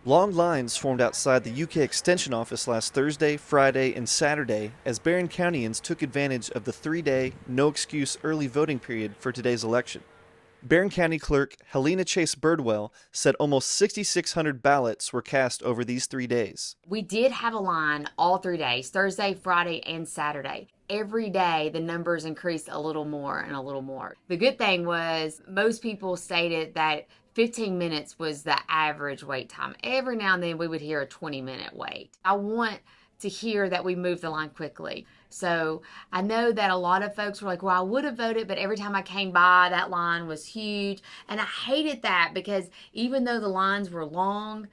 Long lines formed outside the UK Extension Office last Thursday, Friday, and Saturday as Barren Countians took advantage of the 3-day, no excuse early voting period for today's election. Barren County Clerk Helena Chase Birdwell said almost 6,600 ballots were cast over these 3 days. We did have a line all 3 days, Thursday, Friday, and Saturday. Every day the numbers increased a little more and a little more. The good thing was most people stated that 15 minutes was the average wait time. Every now and then we would hear a 20-minute wait. I want to hear that we move the line quickly. So I know that a lot of folks were like, well, I would have voted, but every time I came by, that line was huge. And I hated that because even though the lines were long,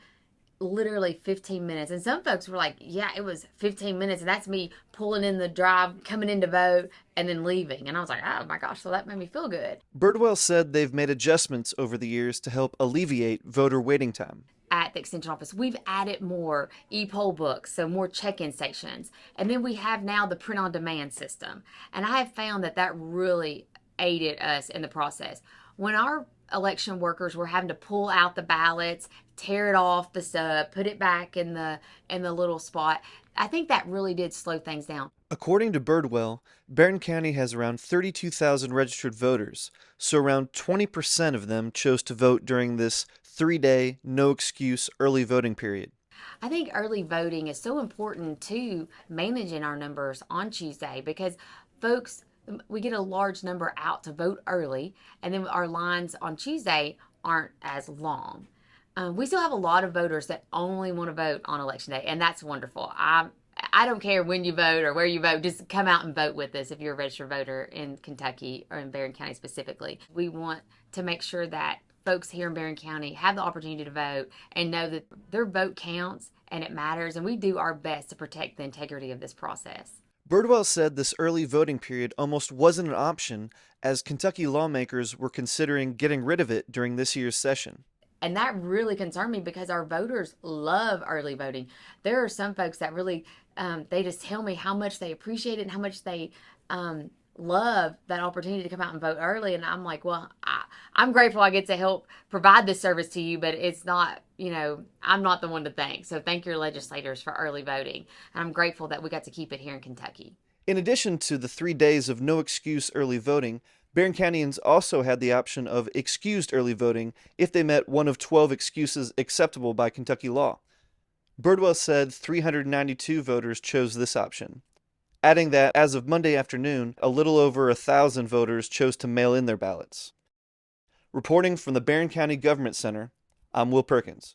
literally 15 minutes. And some folks were like, yeah, it was 15 minutes. And that's me pulling in the drive, coming in to vote, and then leaving. And I was like, oh my gosh, so that made me feel good. Birdwell said they've made adjustments over the years to help alleviate voter waiting time. At the extension office, we've added more e-poll books, so more check-in stations. And then we have now the print-on-demand system. And I have found that that really aided us in the process. When our election workers were having to pull out the ballots, tear it off the stub, put it back in the little spot, I think that really did slow things down. According to Birdwell, Barren County has around 32,000 registered voters, so around 20% of them chose to vote during this 3-day, no excuse early voting period. I think early voting is so important to managing our numbers on Tuesday because folks, we get a large number out to vote early, and then our lines on Tuesday aren't as long. We still have a lot of voters that only want to vote on election day, and that's wonderful. I don't care when you vote or where you vote. Just come out and vote with us if you're a registered voter in Kentucky or in Barren County specifically. We want to make sure that folks here in Barren County have the opportunity to vote and know that their vote counts and it matters, and we do our best to protect the integrity of this process. Birdwell said this early voting period almost wasn't an option as Kentucky lawmakers were considering getting rid of it during this year's session. And that really concerned me because our voters love early voting. There are some folks that really, they just tell me how much they appreciate it and how much they love that opportunity to come out and vote early. And I'm like, well, I'm grateful I get to help provide this service to you, but it's not, I'm not the one to thank. So thank your legislators for early voting. And I'm grateful that we got to keep it here in Kentucky. In addition to the 3 days of no excuse early voting, Barren Countians also had the option of excused early voting if they met one of 12 excuses acceptable by Kentucky law. Birdwell said 392 voters chose this option, adding that as of Monday afternoon, a little over 1,000 voters chose to mail in their ballots. Reporting from the Barren County Government Center, I'm Will Perkins.